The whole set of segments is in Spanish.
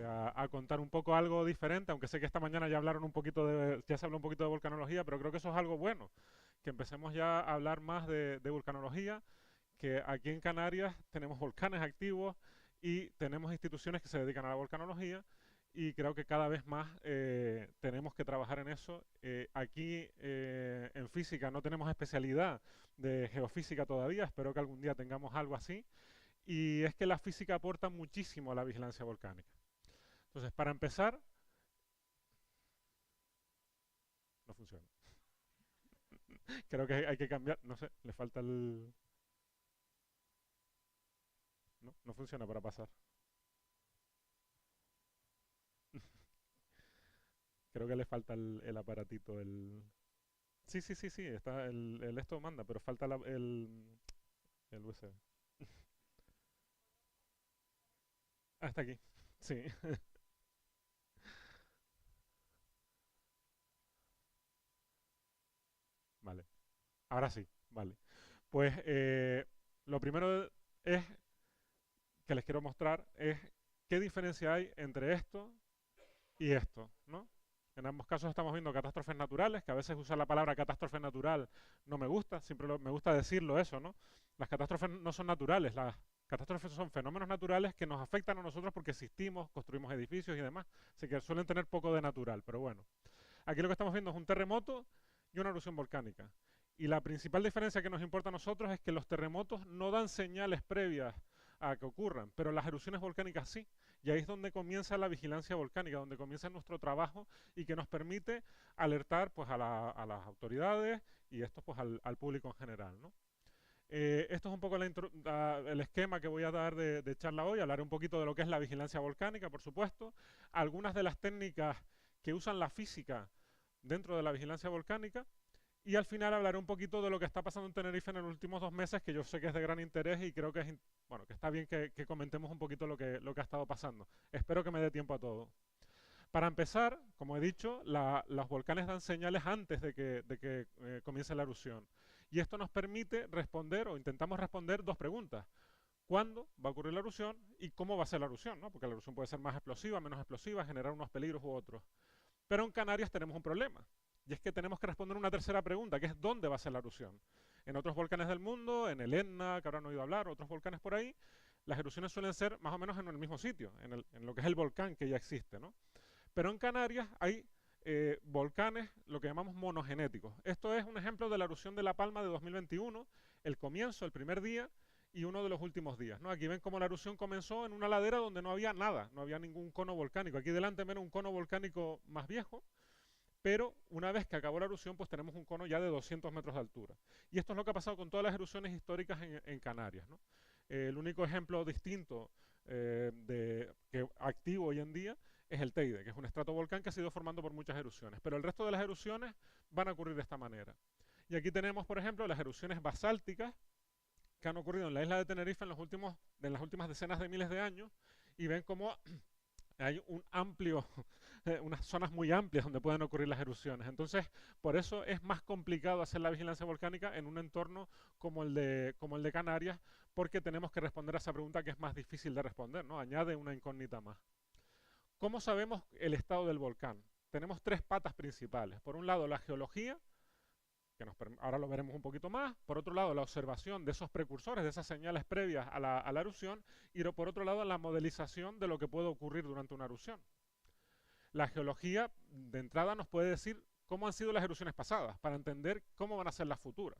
a contar un poco algo diferente, aunque sé que esta mañana ya hablaron un poquito ya se habló un poquito de volcanología, pero creo que eso es algo bueno, que empecemos ya a hablar más de volcanología, que aquí en Canarias tenemos volcanes activos y tenemos instituciones que se dedican a la volcanología y creo que cada vez más tenemos que trabajar en eso. Aquí en física no tenemos especialidad de geofísica todavía, espero que algún día tengamos algo así, y es que la física aporta muchísimo a la vigilancia volcánica. Entonces, para empezar, no funciona. Creo que hay que cambiar, no sé, le falta el... No, no funciona para pasar. Creo que le falta el aparatito, el... Sí, sí, sí, sí, está el esto manda, pero falta el USB. Ah, está aquí. Sí, vale. Ahora sí, vale. Pues lo primero es que les quiero mostrar es qué diferencia hay entre esto y esto, ¿no? En ambos casos estamos viendo catástrofes naturales, que a veces usar la palabra catástrofe natural no me gusta, siempre me gusta decirlo eso, ¿no? Las catástrofes no son naturales, las catástrofes son fenómenos naturales que nos afectan a nosotros porque existimos, construimos edificios y demás, así que suelen tener poco de natural, pero bueno. Aquí lo que estamos viendo es un terremoto y una erupción volcánica. Y la principal diferencia que nos importa a nosotros es que los terremotos no dan señales previas a que ocurran, pero las erupciones volcánicas sí. Y ahí es donde comienza la vigilancia volcánica, donde comienza nuestro trabajo y que nos permite alertar pues, a las autoridades y esto pues, al público en general, ¿no? Esto es un poco el esquema que voy a dar de charla hoy. Hablaré un poquito de lo que es la vigilancia volcánica, por supuesto. Algunas de las técnicas que usan la física dentro de la vigilancia volcánica. Y al final hablaré un poquito de lo que está pasando en Tenerife en los últimos 2 meses, que yo sé que es de gran interés y creo que bueno, que está bien que comentemos un poquito lo que ha estado pasando. Espero que me dé tiempo a todo. Para empezar, como he dicho, los volcanes dan señales antes de que comience la erupción. Y esto nos permite responder, o intentamos responder, dos preguntas. ¿Cuándo va a ocurrir la erupción y cómo va a ser la erupción? ¿No? Porque la erupción puede ser más explosiva, menos explosiva, generar unos peligros u otros. Pero en Canarias tenemos un problema. Y es que tenemos que responder una tercera pregunta, que es ¿dónde va a ser la erupción? En otros volcanes del mundo, en el Etna, que habrán oído hablar, otros volcanes por ahí, las erupciones suelen ser más o menos en el mismo sitio, en lo que es el volcán que ya existe, ¿no? Pero en Canarias hay volcanes, lo que llamamos monogenéticos. Esto es un ejemplo de la erupción de La Palma de 2021, el comienzo, el primer día y uno de los últimos días, ¿no? Aquí ven cómo la erupción comenzó en una ladera donde no había nada, no había ningún cono volcánico. Aquí delante ven un cono volcánico más viejo, pero una vez que acabó la erupción, pues tenemos un cono ya de 200 metros de altura. Y esto es lo que ha pasado con todas las erupciones históricas en Canarias, ¿no? El único ejemplo distinto que activo hoy en día es el Teide, que es un estratovolcán que ha sido formando por muchas erupciones. Pero el resto de las erupciones van a ocurrir de esta manera. Y aquí tenemos, por ejemplo, las erupciones basálticas que han ocurrido en la isla de Tenerife en las últimas decenas de miles de años. Y ven cómo hay unas zonas muy amplias donde pueden ocurrir las erupciones. Entonces, por eso es más complicado hacer la vigilancia volcánica en un entorno como el de Canarias, porque tenemos que responder a esa pregunta que es más difícil de responder, ¿no? Añade una incógnita más. ¿Cómo sabemos el estado del volcán? Tenemos tres patas principales. Por un lado, la geología, que ahora lo veremos un poquito más. Por otro lado, la observación de esos precursores, de esas señales previas a la erupción. Y por otro lado, la modelización de lo que puede ocurrir durante una erupción. La geología, de entrada, nos puede decir cómo han sido las erupciones pasadas, para entender cómo van a ser las futuras.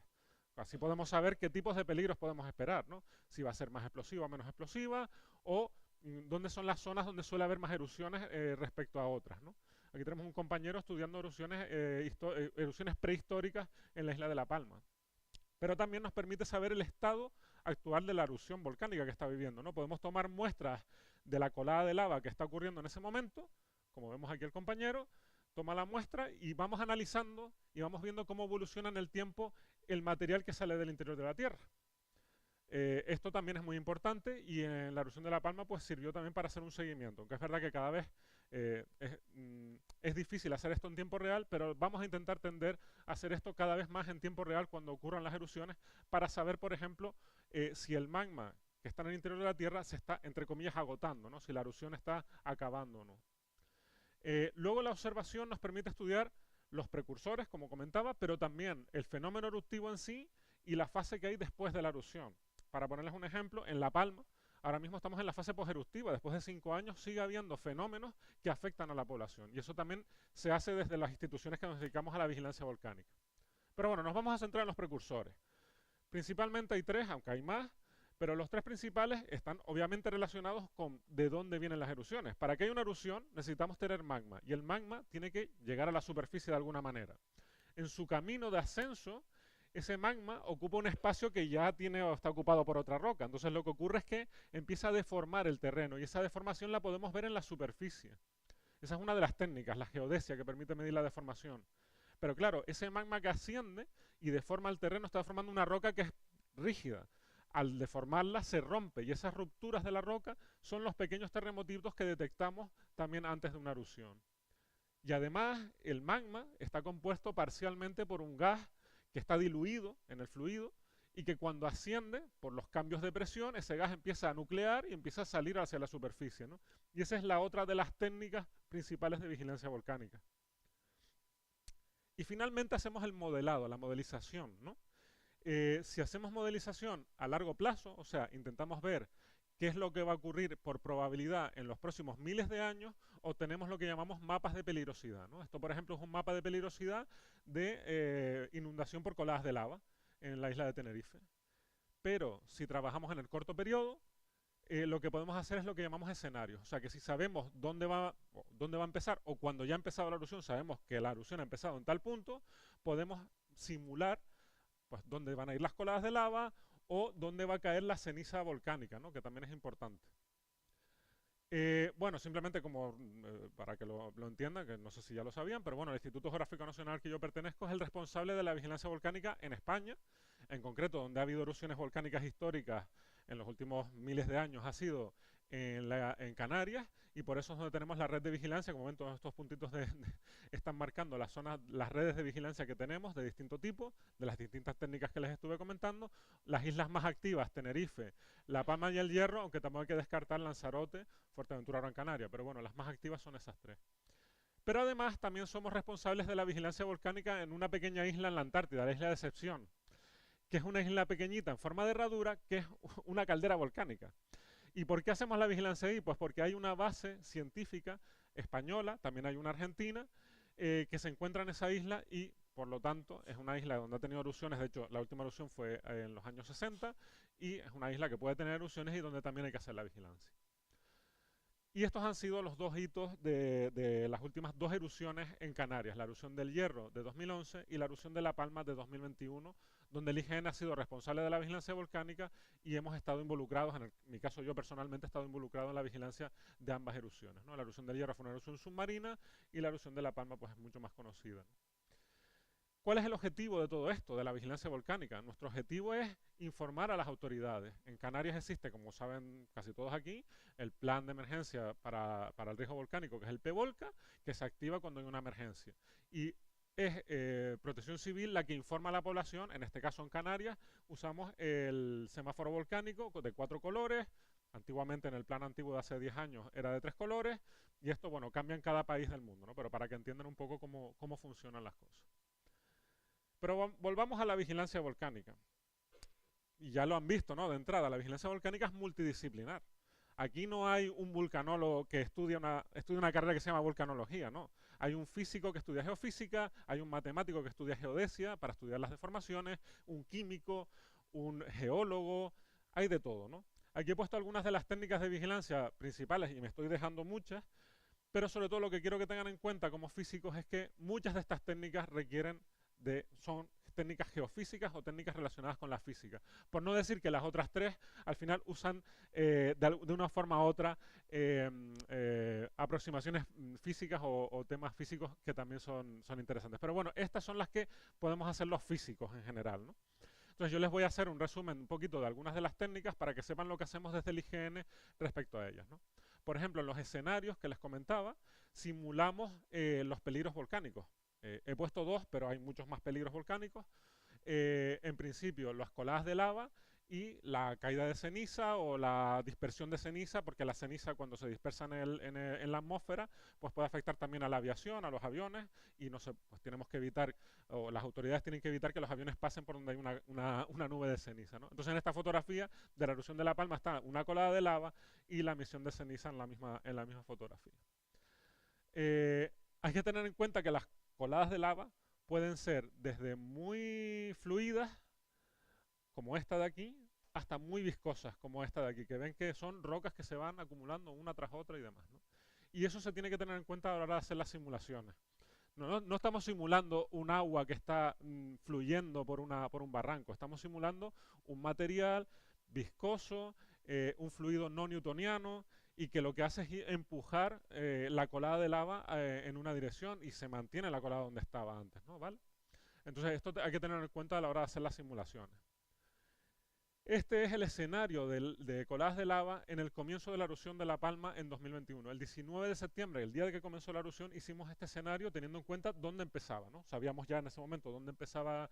Así podemos saber qué tipos de peligros podemos esperar, ¿no? Si va a ser más explosiva o menos explosiva, o dónde son las zonas donde suele haber más erupciones respecto a otras, ¿no? Aquí tenemos un compañero estudiando erupciones prehistóricas en la isla de La Palma. Pero también nos permite saber el estado actual de la erupción volcánica que está viviendo, ¿no? Podemos tomar muestras de la colada de lava que está ocurriendo en ese momento, como vemos aquí el compañero, toma la muestra y vamos analizando y vamos viendo cómo evoluciona en el tiempo el material que sale del interior de la Tierra. Esto también es muy importante y en la erupción de La Palma pues sirvió también para hacer un seguimiento, aunque es verdad que cada vez es difícil hacer esto en tiempo real, pero vamos a intentar tender a hacer esto cada vez más en tiempo real cuando ocurran las erupciones para saber, por ejemplo, si el magma que está en el interior de la Tierra se está, entre comillas, agotando, ¿no? Si la erupción está acabando o no. Luego la observación nos permite estudiar los precursores, como comentaba, pero también el fenómeno eruptivo en sí y la fase que hay después de la erupción. Para ponerles un ejemplo, en La Palma, ahora mismo estamos en la fase poseruptiva. Después de 5 años sigue habiendo fenómenos que afectan a la población. Y eso también se hace desde las instituciones que nos dedicamos a la vigilancia volcánica. Pero bueno, nos vamos a centrar en los precursores. Principalmente hay 3, aunque hay más, pero los 3 principales están obviamente relacionados con de dónde vienen las erupciones. Para que haya una erupción necesitamos tener magma, y el magma tiene que llegar a la superficie de alguna manera. En su camino de ascenso, ese magma ocupa un espacio que ya tiene o está ocupado por otra roca. Entonces lo que ocurre es que empieza a deformar el terreno, y esa deformación la podemos ver en la superficie. Esa es una de las técnicas, la geodesia, que permite medir la deformación. Pero claro, ese magma que asciende y deforma el terreno está formando una roca que es rígida. Al deformarla se rompe, y esas rupturas de la roca son los pequeños terremotitos que detectamos también antes de una erupción. Y además el magma está compuesto parcialmente por un gas que está diluido en el fluido y que cuando asciende por los cambios de presión ese gas empieza a nuclear y empieza a salir hacia la superficie, ¿no? Y esa es la otra de las técnicas principales de vigilancia volcánica. Y finalmente hacemos el modelado, la modelización, ¿no? Si hacemos modelización a largo plazo, o sea, intentamos ver qué es lo que va a ocurrir por probabilidad en los próximos miles de años, obtenemos lo que llamamos mapas de peligrosidad, ¿no? Esto, por ejemplo, es un mapa de peligrosidad de inundación por coladas de lava en la isla de Tenerife. Pero si trabajamos en el corto periodo, lo que podemos hacer es lo que llamamos escenarios. O sea, que si sabemos dónde va a empezar, o cuando ya ha empezado la erupción, sabemos que la erupción ha empezado en tal punto, podemos simular pues dónde van a ir las coladas de lava o dónde va a caer la ceniza volcánica, ¿no? Que también es importante. Bueno, simplemente como para que lo entiendan, que no sé si ya lo sabían, pero bueno, el Instituto Geográfico Nacional al que yo pertenezco es el responsable de la vigilancia volcánica en España, en concreto donde ha habido erupciones volcánicas históricas en los últimos miles de años ha sido en Canarias, y por eso es donde tenemos la red de vigilancia. Como ven, todos estos puntitos están marcando las zonas, las redes de vigilancia que tenemos de distinto tipo, de las distintas técnicas que les estuve comentando. Las islas más activas, Tenerife, La Palma y El Hierro, aunque también hay que descartar Lanzarote, Fuerteventura o Gran Canaria, pero bueno, las más activas son esas 3. Pero además también somos responsables de la vigilancia volcánica en una pequeña isla en la Antártida, la isla de Decepción, que es una isla pequeñita en forma de herradura, que es una caldera volcánica. ¿Y por qué hacemos la vigilancia ahí? Pues porque hay una base científica española, también hay una argentina, que se encuentra en esa isla, y por lo tanto es una isla donde ha tenido erupciones. De hecho, la última erupción fue en los años 60, y es una isla que puede tener erupciones y donde también hay que hacer la vigilancia. Y estos han sido los 2 hitos de las últimas 2 erupciones en Canarias, la erupción del Hierro de 2011 y la erupción de La Palma de 2021, donde el IGN ha sido responsable de la vigilancia volcánica y hemos estado involucrados, en mi caso yo personalmente he estado involucrado en la vigilancia de ambas erupciones, ¿no? La erupción del Hierro fue una erupción submarina y la erupción de La Palma pues es mucho más conocida, ¿no? ¿Cuál es el objetivo de todo esto, de la vigilancia volcánica? Nuestro objetivo es informar a las autoridades. En Canarias existe, como saben casi todos aquí, el plan de emergencia para el riesgo volcánico, que es el PVOLCA, que se activa cuando hay una emergencia. Y es Protección Civil la que informa a la población. En este caso en Canarias usamos el semáforo volcánico de 4 colores. Antiguamente, en el plan antiguo de hace 10 años, era de 3 colores. Y esto, bueno, cambia en cada país del mundo, ¿no? Pero para que entiendan un poco cómo funcionan las cosas. Pero volvamos a la vigilancia volcánica. Y ya lo han visto, ¿no? De entrada, la vigilancia volcánica es multidisciplinar. Aquí no hay un vulcanólogo que estudia una carrera que se llama vulcanología, ¿no? Hay un físico que estudia geofísica, hay un matemático que estudia geodesia para estudiar las deformaciones, un químico, un geólogo, hay de todo, ¿no? Aquí he puesto algunas de las técnicas de vigilancia principales y me estoy dejando muchas, pero sobre todo lo que quiero que tengan en cuenta como físicos es que muchas de estas técnicas son técnicas geofísicas o técnicas relacionadas con la física. Por no decir que las otras 3 al final usan de una forma u otra aproximaciones físicas o temas físicos que también son interesantes. Pero bueno, estas son las que podemos hacer los físicos en general, ¿no? Entonces yo les voy a hacer un resumen un poquito de algunas de las técnicas para que sepan lo que hacemos desde el IGN respecto a ellas, ¿no? Por ejemplo, en los escenarios que les comentaba, simulamos los peligros volcánicos. He puesto 2, pero hay muchos más peligros volcánicos. En principio, las coladas de lava y la caída de ceniza o la dispersión de ceniza, porque la ceniza cuando se dispersa en la atmósfera, pues puede afectar también a la aviación, a los aviones, y no sé, pues tenemos que evitar, o las autoridades tienen que evitar que los aviones pasen por donde hay una nube de ceniza, ¿no? Entonces en esta fotografía de la erupción de La Palma está una colada de lava y la emisión de ceniza en la misma fotografía. Hay que tener en cuenta que las coladas de lava pueden ser desde muy fluidas, como esta de aquí, hasta muy viscosas, como esta de aquí, que ven que son rocas que se van acumulando una tras otra y demás, ¿no? Y eso se tiene que tener en cuenta a la hora de hacer las simulaciones. No estamos simulando un agua que está fluyendo por un barranco, estamos simulando un material viscoso, un fluido no newtoniano, y que lo que hace es empujar la colada de lava en una dirección y se mantiene la colada donde estaba antes, ¿no? ¿Vale? Entonces esto hay que tener en cuenta a la hora de hacer las simulaciones. Este es el escenario de coladas de lava en el comienzo de la erupción de La Palma en 2021. El 19 de septiembre, el día de que comenzó la erupción, hicimos este escenario teniendo en cuenta dónde empezaba, ¿no? Sabíamos ya en ese momento dónde empezaba,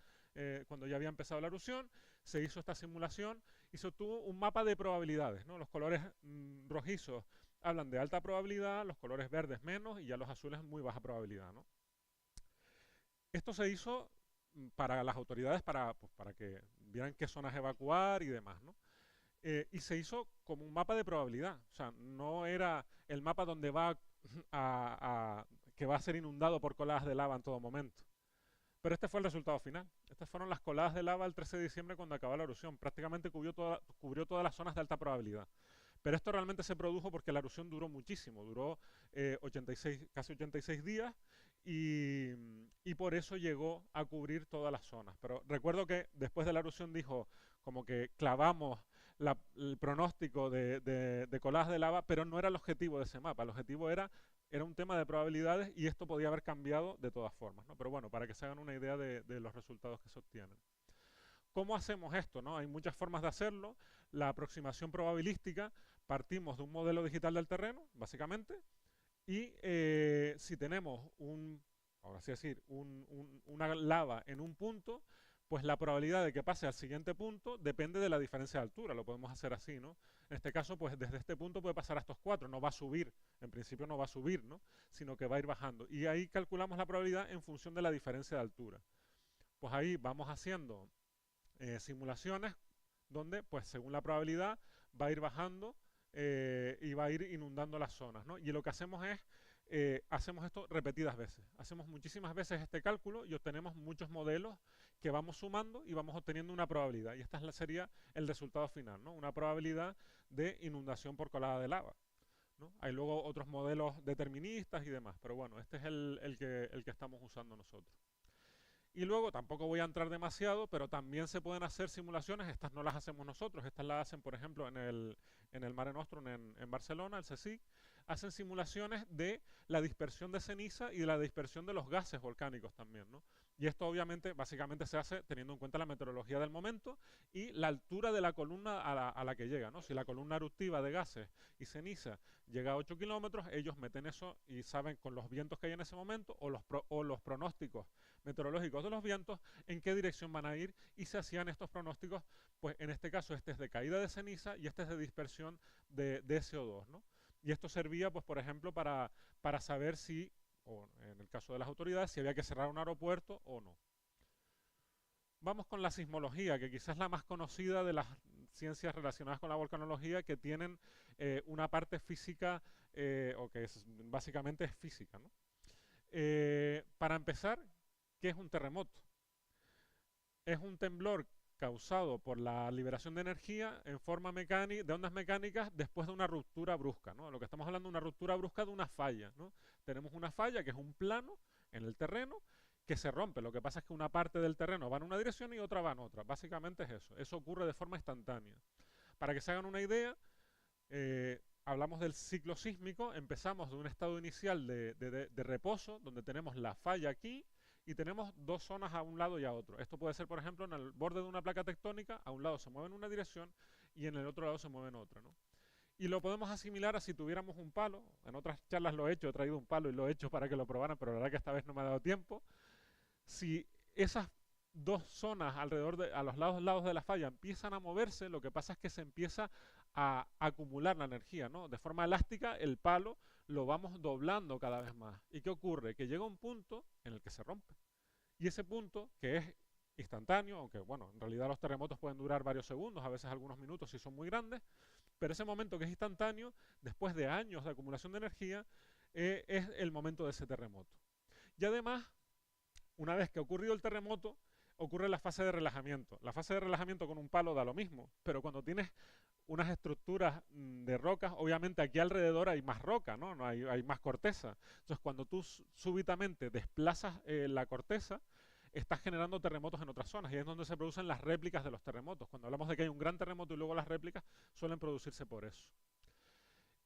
cuando ya había empezado la erupción, se hizo esta simulación y se obtuvo un mapa de probabilidades, ¿no? Los colores rojizos hablan de alta probabilidad, los colores verdes menos y ya los azules muy baja probabilidad, ¿no? Esto se hizo para las autoridades, pues, para que vieran qué zonas evacuar y demás, ¿no? Y se hizo como un mapa de probabilidad. O sea, no era el mapa donde que va a ser inundado por coladas de lava en todo momento. Pero este fue el resultado final. Estas fueron las coladas de lava el 13 de diciembre cuando acabó la erupción. Prácticamente cubrió todas las zonas de alta probabilidad. Pero esto realmente se produjo porque la erupción duró muchísimo, duró 86, casi 86 días y por eso llegó a cubrir todas las zonas. Pero recuerdo que después de la erupción dijo como que clavamos el pronóstico de coladas de lava, pero no era el objetivo de ese mapa. El objetivo era un tema de probabilidades y esto podía haber cambiado de todas formas, ¿no? Pero bueno, para que se hagan una idea de los resultados que se obtienen. ¿Cómo hacemos esto? ¿No? Hay muchas formas de hacerlo. La aproximación probabilística, partimos de un modelo digital del terreno, básicamente, y si tenemos ahora sí decir, una lava en un punto, pues la probabilidad de que pase al siguiente punto depende de la diferencia de altura, lo podemos hacer así, ¿no? En este caso, pues desde este punto puede pasar a estos 4, no va a subir, en principio no va a subir, ¿no? Sino que va a ir bajando. Y ahí calculamos la probabilidad en función de la diferencia de altura. Pues ahí vamos haciendo simulaciones donde, pues según la probabilidad, va a ir bajando y va a ir inundando las zonas, ¿no? Y lo que hacemos es, hacemos esto repetidas veces. Hacemos muchísimas veces este cálculo y obtenemos muchos modelos que vamos sumando y vamos obteniendo una probabilidad. Y esta sería el resultado final, ¿no? Una probabilidad de inundación por colada de lava, ¿no? Hay luego otros modelos deterministas y demás, pero bueno, este es el que estamos usando nosotros. Y luego, tampoco voy a entrar demasiado, pero también se pueden hacer simulaciones, estas no las hacemos nosotros, estas las hacen, por ejemplo, en el Mare Nostrum en Barcelona, el CSIC, hacen simulaciones de la dispersión de ceniza y de la dispersión de los gases volcánicos también, ¿no? Y esto obviamente, básicamente se hace teniendo en cuenta la meteorología del momento y la altura de la columna a la que llega, ¿no? Si la columna eruptiva de gases y ceniza llega a 8 kilómetros, ellos meten eso y saben con los vientos que hay en ese momento o los pronósticos meteorológicos de los vientos en qué dirección van a ir y se hacían estos pronósticos, pues en este caso este es de caída de ceniza y este es de dispersión de CO2, ¿no? Y esto servía, pues por ejemplo, para saber si, o en el caso de las autoridades, si había que cerrar un aeropuerto o no. Vamos con la sismología, que quizás es la más conocida de las ciencias relacionadas con la volcanología que tienen una parte física, o que básicamente es física, ¿no? Para empezar, ¿qué es un terremoto? Es un temblor causado por la liberación de energía en forma mecánica, de ondas mecánicas después de una ruptura brusca, ¿no? Lo que estamos hablando es una ruptura brusca de una falla, ¿no? Tenemos una falla que es un plano en el terreno que se rompe. Lo que pasa es que una parte del terreno va en una dirección y otra va en otra. Básicamente es eso. Eso ocurre de forma instantánea. Para que se hagan una idea, hablamos del ciclo sísmico. Empezamos de un estado inicial de reposo, donde tenemos la falla aquí, y tenemos dos zonas a un lado y a otro. Esto puede ser, por ejemplo, en el borde de una placa tectónica, a un lado se mueve en una dirección y en el otro lado se mueve en otra, ¿no? Y lo podemos asimilar a si tuviéramos un palo. En otras charlas lo he hecho, he traído un palo y lo he hecho para que lo probaran, pero la verdad que esta vez no me ha dado tiempo. Si esas dos zonas alrededor a los lados de la falla empiezan a moverse, lo que pasa es que se empieza a acumular la energía, ¿no? De forma elástica, el palo lo vamos doblando cada vez más. ¿Y qué ocurre? Que llega un punto en el que se rompe. Y ese punto, que es instantáneo, aunque bueno, en realidad los terremotos pueden durar varios segundos, a veces algunos minutos si son muy grandes, pero ese momento que es instantáneo, después de años de acumulación de energía, es el momento de ese terremoto. Y además, una vez que ha ocurrido el terremoto, ocurre la fase de relajamiento. La fase de relajamiento con un palo da lo mismo, pero cuando tienes unas estructuras de rocas, obviamente aquí alrededor hay más roca, ¿no? Hay más corteza. Entonces, cuando tú súbitamente desplazas la corteza, estás generando terremotos en otras zonas y es donde se producen las réplicas de los terremotos. Cuando hablamos de que hay un gran terremoto y luego las réplicas, suelen producirse por eso.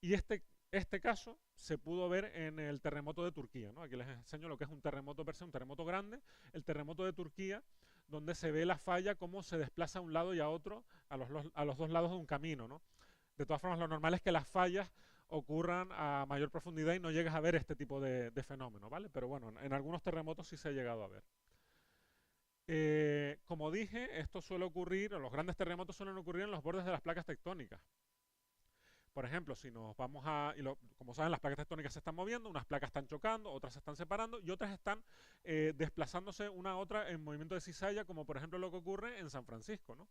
Y este caso se pudo ver en el terremoto de Turquía, ¿no? Aquí les enseño lo que es un terremoto per se, un terremoto grande, el terremoto de Turquía, donde se ve la falla cómo se desplaza a un lado y a otro, a los dos lados de un camino, ¿no? De todas formas, lo normal es que las fallas ocurran a mayor profundidad y no llegas a ver este tipo de fenómeno, ¿vale? Pero bueno, en algunos terremotos sí se ha llegado a ver. Como dije, esto suele ocurrir, o los grandes terremotos suelen ocurrir en los bordes de las placas tectónicas. Por ejemplo, si nos vamos a, como saben, las placas tectónicas se están moviendo, unas placas están chocando, otras se están separando y otras están desplazándose una a otra en movimiento de cizalla, como por ejemplo lo que ocurre en San Francisco, ¿no?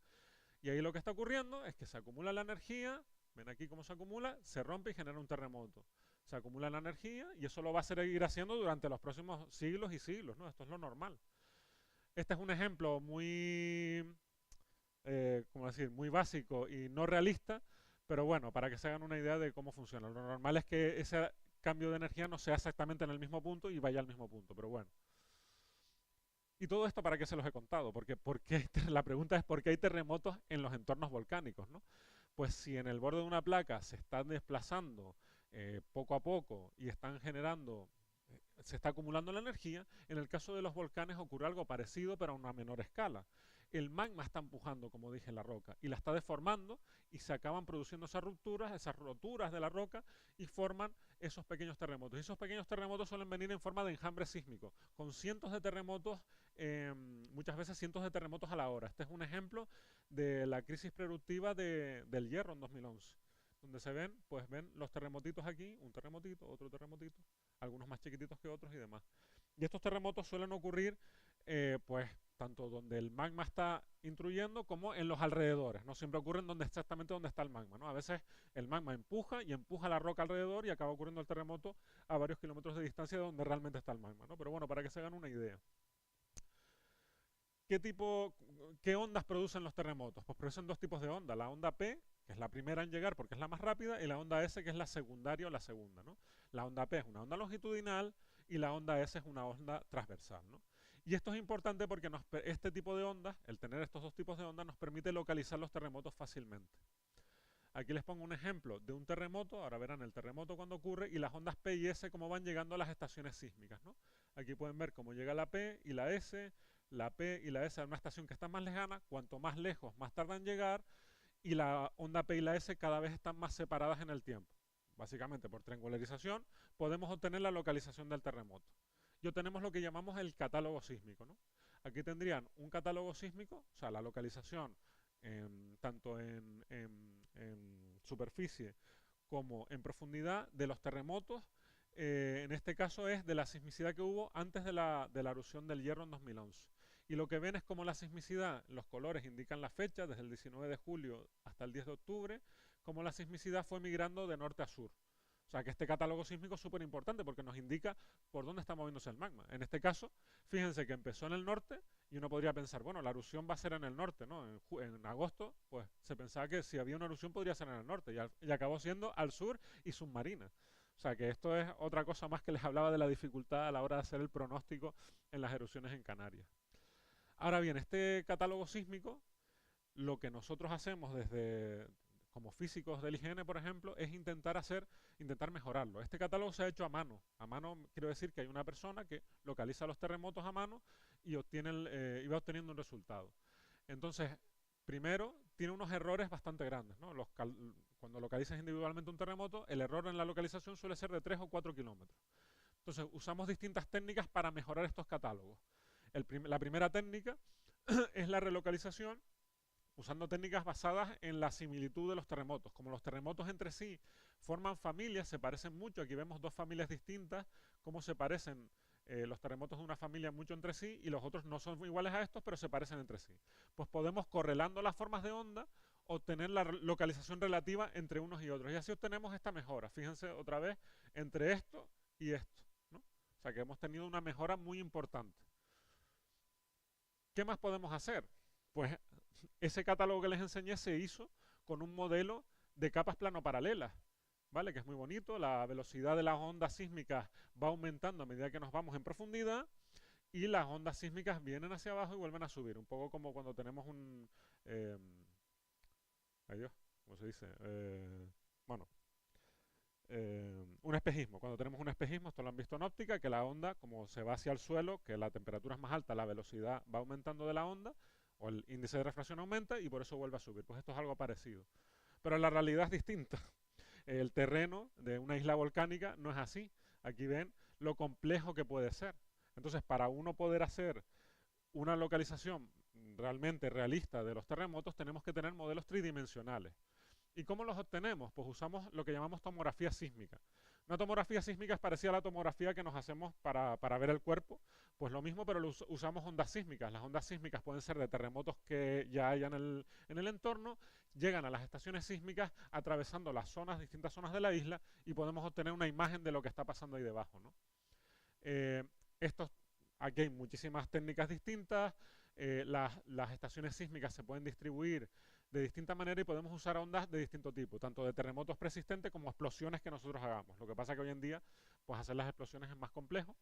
Y ahí lo que está ocurriendo es que se acumula la energía, ven aquí cómo se acumula, se rompe y genera un terremoto. Se acumula la energía y eso lo va a seguir haciendo durante los próximos siglos y siglos, ¿no? Esto es lo normal. Este es un ejemplo muy, ¿cómo decir?, muy básico y no realista, pero bueno, para que se hagan una idea de cómo funciona. Lo normal es que ese cambio de energía no sea exactamente en el mismo punto y vaya al mismo punto, pero bueno. ¿Y todo esto para qué se los he contado? Porque la pregunta es ¿por qué hay terremotos en los entornos volcánicos, ¿no? Pues si en el borde de una placa se están desplazando poco a poco y están generando, se está acumulando la energía, en el caso de los volcanes ocurre algo parecido pero a una menor escala. El magma está empujando, como dije, la roca y la está deformando y se acaban produciendo esas roturas de la roca y forman esos pequeños terremotos. Y esos pequeños terremotos suelen venir en forma de enjambre sísmico, con cientos de terremotos, muchas veces cientos de terremotos a la hora. Este es un ejemplo de la crisis productiva del hierro en 2011, donde se ven, pues ven los terremotitos aquí, un terremotito, otro terremotito, algunos más chiquititos que otros y demás. Y estos terremotos suelen ocurrir, pues, tanto donde el magma está intruyendo como en los alrededores. No siempre ocurren exactamente donde está el magma, ¿no? A veces el magma empuja y empuja la roca alrededor y acaba ocurriendo el terremoto a varios kilómetros de distancia de donde realmente está el magma, ¿no? Pero bueno, para que se hagan una idea. ¿Qué ondas producen los terremotos? Pues producen dos tipos de onda. La onda P, que es la primera en llegar porque es la más rápida, y la onda S, que es la secundaria o la segunda, ¿no? La onda P es una onda longitudinal y la onda S es una onda transversal, ¿no? Y esto es importante porque este tipo de ondas, el tener estos dos tipos de ondas, nos permite localizar los terremotos fácilmente. Aquí les pongo un ejemplo de un terremoto, ahora verán el terremoto cuando ocurre y las ondas P y S cómo van llegando a las estaciones sísmicas, ¿no? Aquí pueden ver cómo llega la P y la S, la P y la S a una estación que está más lejana, cuanto más lejos más tardan en llegar y la onda P y la S cada vez están más separadas en el tiempo. Básicamente por triangularización podemos obtener la localización del terremoto. Y obtenemos lo que llamamos el catálogo sísmico, ¿no? Aquí tendrían un catálogo sísmico, o sea, la localización tanto en superficie como en profundidad de los terremotos. En este caso es de la sismicidad que hubo antes de la erupción del hierro en 2011. Y lo que ven es como la sismicidad, los colores indican la fecha, desde el 19 de julio hasta el 10 de octubre, como la sismicidad fue migrando de norte a sur. O sea que este catálogo sísmico es súper importante porque nos indica por dónde está moviéndose el magma. En este caso, fíjense que empezó en el norte y uno podría pensar, bueno, la erupción va a ser en el norte, ¿no? En agosto, pues se pensaba que si había una erupción podría ser en el norte y acabó siendo al sur y submarina. O sea que esto es otra cosa más que les hablaba de la dificultad a la hora de hacer el pronóstico en las erupciones en Canarias. Ahora bien, este catálogo sísmico, lo que nosotros hacemos desde como físicos del IGN, por ejemplo, es intentar mejorarlo. Este catálogo se ha hecho a mano. A mano quiero decir que hay una persona que localiza los terremotos a mano y va obteniendo un resultado. Entonces, primero, tiene unos errores bastante grandes, ¿no? Cuando localizas individualmente un terremoto, el error en la localización suele ser de 3 o 4 kilómetros. Entonces, usamos distintas técnicas para mejorar estos catálogos. La primera técnica es la relocalización usando técnicas basadas en la similitud de los terremotos. Como los terremotos entre sí forman familias, se parecen mucho. Aquí vemos dos familias distintas, cómo se parecen los terremotos de una familia mucho entre sí y los otros no son iguales a estos, pero se parecen entre sí. Pues podemos, correlando las formas de onda, obtener la localización relativa entre unos y otros. Y así obtenemos esta mejora. Fíjense otra vez entre esto y esto, ¿no? O sea que hemos tenido una mejora muy importante. ¿Qué más podemos hacer? Pues ese catálogo que les enseñé se hizo con un modelo de capas plano-paralelas, ¿vale? Que es muy bonito. La velocidad de las ondas sísmicas va aumentando a medida que nos vamos en profundidad y las ondas sísmicas vienen hacia abajo y vuelven a subir. Un poco como cuando tenemos un... ay Dios, ¿cómo se dice? Bueno, un espejismo. Cuando tenemos un espejismo, esto lo han visto en óptica, que la onda, como se va hacia el suelo, que la temperatura es más alta, la velocidad va aumentando de la onda, o el índice de refracción aumenta y por eso vuelve a subir. Pues esto es algo parecido. Pero la realidad es distinta. El terreno de una isla volcánica no es así. Aquí ven lo complejo que puede ser. Entonces, para uno poder hacer una localización realmente realista de los terremotos, tenemos que tener modelos tridimensionales. ¿Y cómo los obtenemos? Pues usamos lo que llamamos tomografía sísmica. Una tomografía sísmica es parecida a la tomografía que nos hacemos para ver el cuerpo. Pues lo mismo, pero usamos ondas sísmicas. Las ondas sísmicas pueden ser de terremotos que ya hay en el entorno, llegan a las estaciones sísmicas atravesando las zonas, distintas zonas de la isla y podemos obtener una imagen de lo que está pasando ahí debajo, ¿no? Eh, estos, aquí hay muchísimas técnicas distintas. Las estaciones sísmicas se pueden distribuir de distinta manera y podemos usar ondas de distinto tipo, tanto de terremotos persistentes como explosiones que nosotros hagamos. Lo que pasa es que hoy en día, pues hacer las explosiones es más complejo,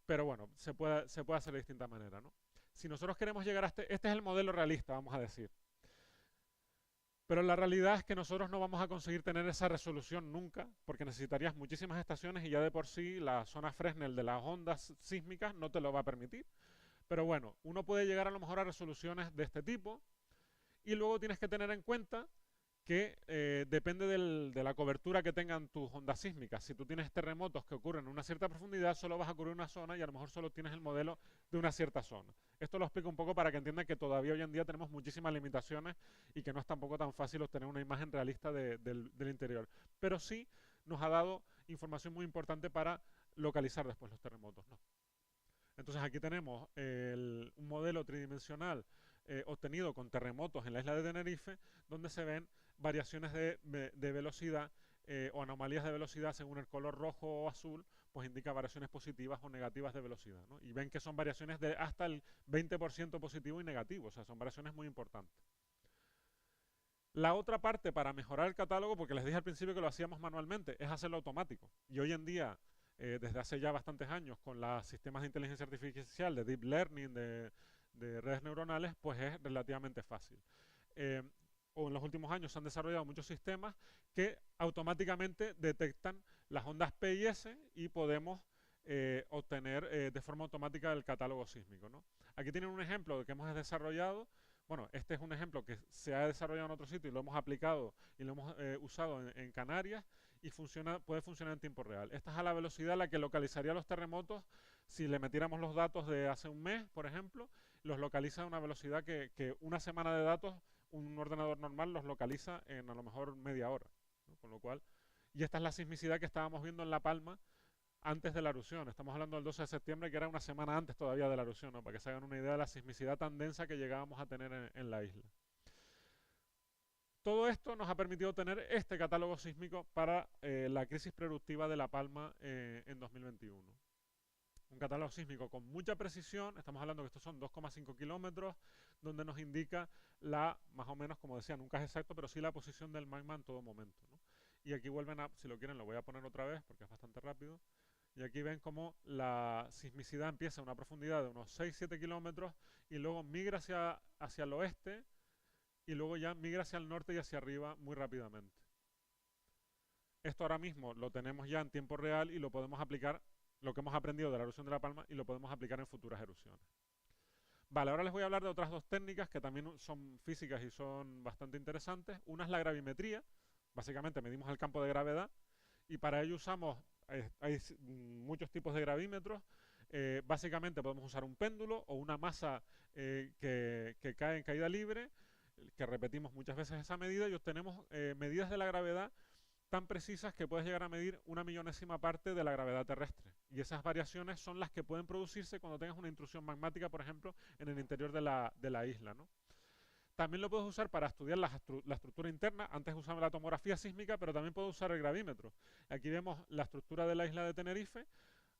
pero bueno, se puede hacer de distinta manera, ¿no? Si nosotros queremos llegar a este es el modelo realista, vamos a decir. Pero la realidad es que nosotros no vamos a conseguir tener esa resolución nunca, porque necesitarías muchísimas estaciones y ya de por sí la zona Fresnel de las ondas sísmicas no te lo va a permitir. Pero bueno, uno puede llegar a lo mejor a resoluciones de este tipo y luego tienes que tener en cuenta que depende de la cobertura que tengan tus ondas sísmicas. Si tú tienes terremotos que ocurren en una cierta profundidad, solo vas a cubrir una zona y a lo mejor solo tienes el modelo de una cierta zona. Esto lo explico un poco para que entiendan que todavía hoy en día tenemos muchísimas limitaciones y que no es tampoco tan fácil obtener una imagen realista del interior. Pero sí nos ha dado información muy importante para localizar después los terremotos, ¿no? Entonces aquí tenemos un modelo tridimensional obtenido con terremotos en la isla de Tenerife, donde se ven variaciones de velocidad o anomalías de velocidad según el color rojo o azul, pues indica variaciones positivas o negativas de velocidad, ¿no? Y ven que son variaciones de hasta el 20% positivo y negativo, o sea, son variaciones muy importantes. La otra parte para mejorar el catálogo, porque les dije al principio que lo hacíamos manualmente, es hacerlo automático. Y hoy en día, desde hace ya bastantes años, con los sistemas de inteligencia artificial, de deep learning, de redes neuronales, pues es relativamente fácil. Eh, o en los últimos años se han desarrollado muchos sistemas que automáticamente detectan las ondas P y S y podemos obtener de forma automática el catálogo sísmico, ¿no? Aquí tienen un ejemplo de que hemos desarrollado. Bueno, este es un ejemplo que se ha desarrollado en otro sitio y lo hemos aplicado y lo hemos usado en Canarias y puede funcionar en tiempo real. Esta es a la velocidad a la que localizaría los terremotos si le metiéramos los datos de hace un mes, por ejemplo, los localiza a una velocidad que una semana de datos un ordenador normal los localiza en a lo mejor media hora, ¿no? Con lo cual, y esta es la sismicidad que estábamos viendo en La Palma antes de la erupción. Estamos hablando del 12 de septiembre, que era una semana antes todavía de la erupción, ¿no? Para que se hagan una idea de la sismicidad tan densa que llegábamos a tener en la isla. Todo esto nos ha permitido tener este catálogo sísmico para la crisis productiva de La Palma en 2021. Un catálogo sísmico con mucha precisión, estamos hablando que estos son 2,5 kilómetros, donde nos indica más o menos, como decía, nunca es exacto, pero sí la posición del magma en todo momento, ¿no? Y aquí vuelven a, si lo quieren lo voy a poner otra vez porque es bastante rápido. Y aquí ven cómo la sismicidad empieza a una profundidad de unos 6-7 kilómetros y luego migra hacia el oeste y luego ya migra hacia el norte y hacia arriba muy rápidamente. Esto ahora mismo lo tenemos ya en tiempo real y lo podemos aplicar, lo que hemos aprendido de la erupción de La Palma, y lo podemos aplicar en futuras erupciones. Vale, ahora les voy a hablar de otras dos técnicas que también son físicas y son bastante interesantes. Una es la gravimetría. Básicamente medimos el campo de gravedad y para ello usamos, hay muchos tipos de gravímetros. Básicamente podemos usar un péndulo o una masa que cae en caída libre, que repetimos muchas veces esa medida y obtenemos medidas de la gravedad tan precisas que puedes llegar a medir una millonésima parte de la gravedad terrestre. Y esas variaciones son las que pueden producirse cuando tengas una intrusión magmática, por ejemplo, en el interior de la isla, ¿no? También lo puedes usar para estudiar la estructura interna. Antes usaba la tomografía sísmica, pero también puedo usar el gravímetro. Aquí vemos la estructura de la isla de Tenerife,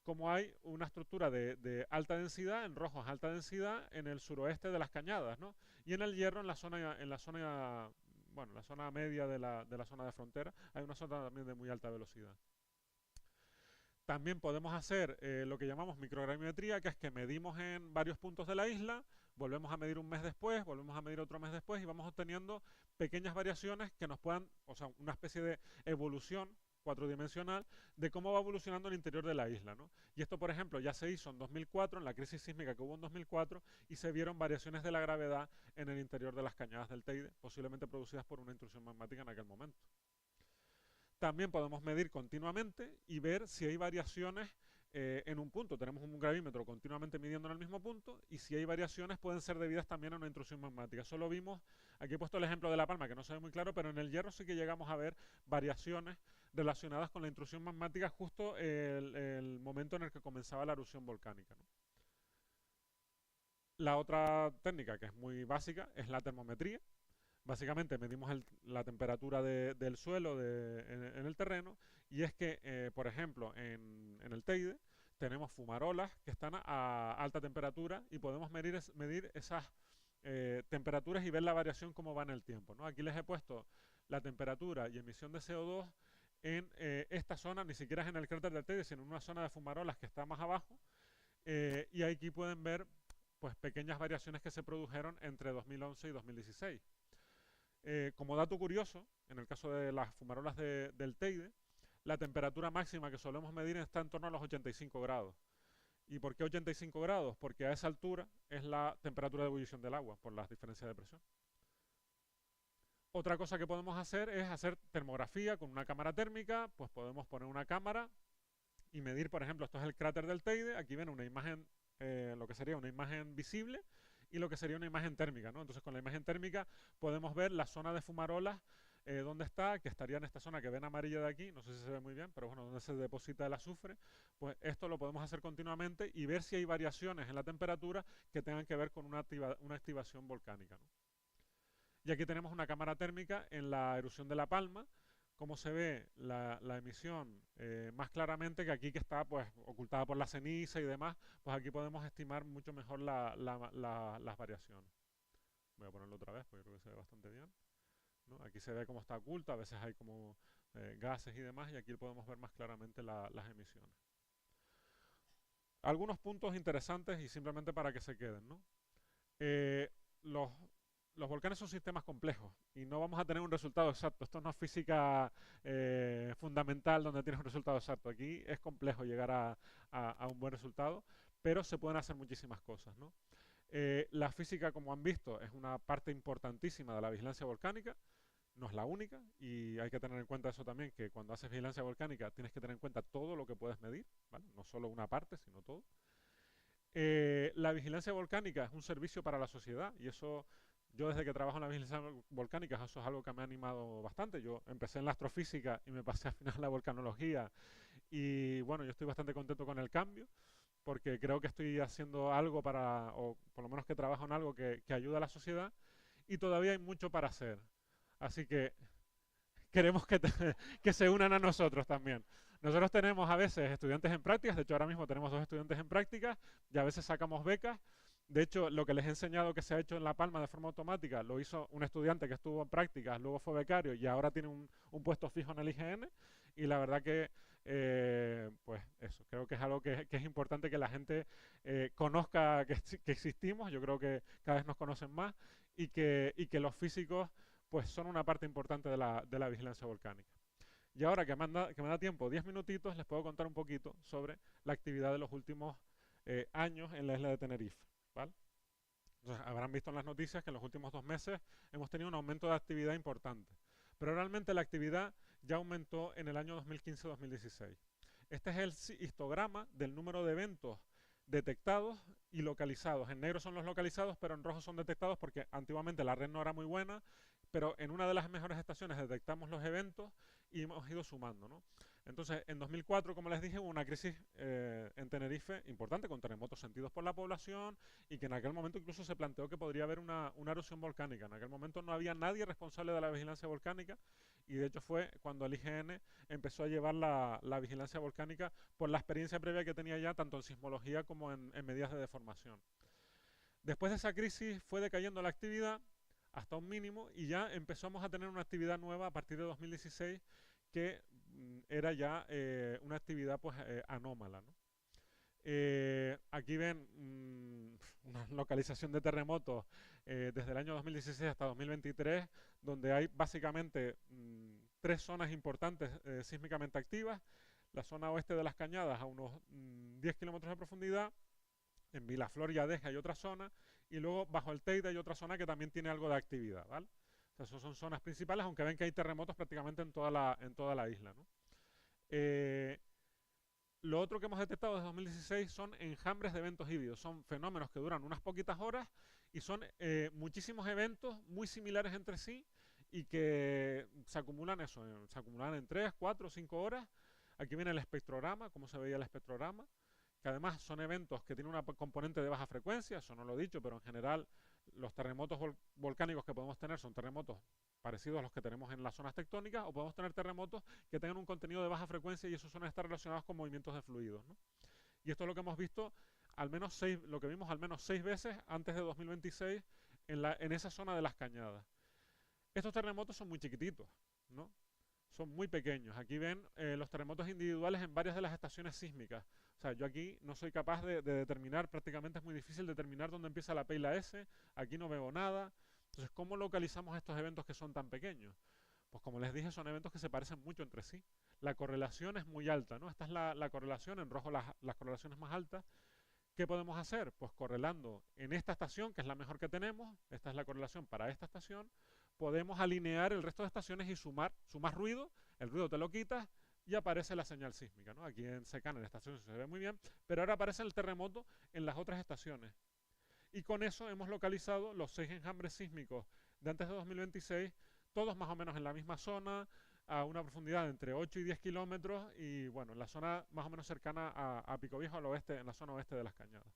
como hay una estructura de alta densidad, en rojo es alta densidad, en el suroeste de las Cañadas, ¿no? Y en el Hierro, bueno, la zona media de la zona de frontera, hay una zona también de muy alta velocidad. También podemos hacer lo que llamamos microgravimetría, que es que medimos en varios puntos de la isla, volvemos a medir un mes después, volvemos a medir otro mes después y vamos obteniendo pequeñas variaciones que nos puedan, o sea, una especie de evolución cuatridimensional de cómo va evolucionando el interior de la isla, ¿no? Y esto, por ejemplo, ya se hizo en 2004, en la crisis sísmica que hubo en 2004, y se vieron variaciones de la gravedad en el interior de las cañadas del Teide, posiblemente producidas por una intrusión magmática en aquel momento. También podemos medir continuamente y ver si hay variaciones en un punto. Tenemos un gravímetro continuamente midiendo en el mismo punto y si hay variaciones pueden ser debidas también a una intrusión magmática. Eso lo vimos, aquí he puesto el ejemplo de La Palma, que no se ve muy claro, pero en el Hierro sí que llegamos a ver variaciones relacionadas con la intrusión magmática justo el momento en el que comenzaba la erupción volcánica, ¿no? La otra técnica, que es muy básica, es la termometría. Básicamente medimos la temperatura del suelo en el terreno y es que, por ejemplo, en el Teide tenemos fumarolas que están a alta temperatura y podemos medir esas temperaturas y ver la variación cómo va en el tiempo, ¿no? Aquí les he puesto la temperatura y emisión de CO2 en esta zona, ni siquiera es en el cráter del Teide, sino en una zona de fumarolas que está más abajo y aquí pueden ver pues pequeñas variaciones que se produjeron entre 2011 y 2016. Como dato curioso, en el caso de las fumarolas del Teide, la temperatura máxima que solemos medir está en torno a los 85 grados. ¿Y por qué 85 grados? Porque a esa altura es la temperatura de ebullición del agua, por las diferencias de presión. Otra cosa que podemos hacer es hacer termografía con una cámara térmica, pues podemos poner una cámara y medir, por ejemplo, esto es el cráter del Teide, aquí ven una imagen, lo que sería una imagen visible, y lo que sería una imagen térmica, ¿no? Entonces con la imagen térmica podemos ver la zona de fumarolas, dónde está, que estaría en esta zona que ven amarilla de aquí, no sé si se ve muy bien, pero bueno, donde se deposita el azufre, pues esto lo podemos hacer continuamente y ver si hay variaciones en la temperatura que tengan que ver con una activación volcánica, ¿no? Y aquí tenemos una cámara térmica en la erupción de La Palma, cómo se ve la emisión más claramente que aquí que está pues ocultada por la ceniza y demás, pues aquí podemos estimar mucho mejor las variaciones. Voy a ponerlo otra vez porque creo que se ve bastante bien, ¿no? Aquí se ve cómo está oculta, a veces hay como gases y demás y aquí podemos ver más claramente las emisiones. Algunos puntos interesantes y simplemente para que se queden, ¿no? Eh, los, los volcanes son sistemas complejos y no vamos a tener un resultado exacto. Esto no es física fundamental donde tienes un resultado exacto. Aquí es complejo llegar a un buen resultado, pero se pueden hacer muchísimas cosas, ¿no? La física, como han visto, es una parte importantísima de la vigilancia volcánica. No es la única y hay que tener en cuenta eso también, que cuando haces vigilancia volcánica tienes que tener en cuenta todo lo que puedes medir, ¿vale? No solo una parte, sino todo. La vigilancia volcánica es un servicio para la sociedad y eso, yo desde que trabajo en la vigilancia volcánica, eso es algo que me ha animado bastante. Yo empecé en la astrofísica y me pasé al final a la volcanología y bueno, yo estoy bastante contento con el cambio porque creo que estoy haciendo algo para, o por lo menos que trabajo en algo que ayuda a la sociedad y todavía hay mucho para hacer. Así que queremos que se unan a nosotros también. Nosotros tenemos a veces estudiantes en prácticas, de hecho ahora mismo tenemos 2 estudiantes en prácticas y a veces sacamos becas. De hecho, lo que les he enseñado que se ha hecho en La Palma de forma automática, lo hizo un estudiante que estuvo en prácticas, luego fue becario y ahora tiene un puesto fijo en el IGN. Y la verdad que, pues eso, creo que es algo que es importante que la gente conozca que existimos. Yo creo que cada vez nos conocen más y que los físicos pues son una parte importante de la vigilancia volcánica. Y ahora que me da tiempo, 10 minutitos, les puedo contar un poquito sobre la actividad de los últimos años en la isla de Tenerife, ¿vale? Entonces, habrán visto en las noticias que en los últimos 2 meses hemos tenido un aumento de actividad importante. Pero realmente la actividad ya aumentó en el año 2015-2016. Este es el histograma del número de eventos detectados y localizados. En negro son los localizados, pero en rojo son detectados porque antiguamente la red no era muy buena, pero en una de las mejores estaciones detectamos los eventos y hemos ido sumando, ¿no? Entonces, en 2004, como les dije, hubo una crisis en Tenerife importante, con terremotos sentidos por la población y que en aquel momento incluso se planteó que podría haber una erupción volcánica. En aquel momento no había nadie responsable de la vigilancia volcánica y de hecho fue cuando el IGN empezó a llevar la vigilancia volcánica por la experiencia previa que tenía ya tanto en sismología como en medidas de deformación. Después de esa crisis fue decayendo la actividad hasta un mínimo y ya empezamos a tener una actividad nueva a partir de 2016 que era ya una actividad pues anómala, ¿no? Aquí ven una localización de terremotos desde el año 2016 hasta 2023, donde hay básicamente tres zonas importantes sísmicamente activas. La zona oeste de las Cañadas a unos 10 kilómetros de profundidad, en Vilaflor y Adeje hay otra zona, y luego bajo el Teide hay otra zona que también tiene algo de actividad, ¿vale? O sea, esas son zonas principales, aunque ven que hay terremotos prácticamente en toda la isla, ¿no? Eh, lo otro que hemos detectado desde 2016 son enjambres de eventos híbridos. Son fenómenos que duran unas poquitas horas y son muchísimos eventos muy similares entre sí y que se acumulan eso, se acumulan en 3, 4, 5 horas. Aquí viene el espectrograma, cómo se veía el espectrograma, que además son eventos que tienen una componente de baja frecuencia, eso no lo he dicho, pero en general los terremotos volcánicos que podemos tener son terremotos parecidos a los que tenemos en las zonas tectónicas, o podemos tener terremotos que tengan un contenido de baja frecuencia y esos suelen estar relacionados con movimientos de fluidos, ¿no? Y esto es lo que hemos visto al menos lo que vimos al menos 6 veces antes de 2026 en esa zona de las Cañadas. Estos terremotos son muy chiquititos, ¿no? Son muy pequeños. Aquí ven los terremotos individuales en varias de las estaciones sísmicas. O sea, yo aquí no soy capaz de determinar, prácticamente es muy difícil determinar dónde empieza la P y la S. Aquí no veo nada. Entonces, ¿cómo localizamos estos eventos que son tan pequeños? Pues como les dije, son eventos que se parecen mucho entre sí. La correlación es muy alta, ¿no? Esta es la correlación, en rojo las correlaciones más altas. ¿Qué podemos hacer? Pues correlando en esta estación, que es la mejor que tenemos, esta es la correlación para esta estación, podemos alinear el resto de estaciones y sumas ruido, el ruido te lo quitas y aparece la señal sísmica, ¿no? Aquí en Secán, en esta estación se ve muy bien, pero ahora aparece el terremoto en las otras estaciones. Y con eso hemos localizado los 6 enjambres sísmicos de antes de 2026, todos más o menos en la misma zona, a una profundidad de entre 8 y 10 kilómetros y bueno, en la zona más o menos cercana a Pico Viejo, al oeste, en la zona oeste de las Cañadas.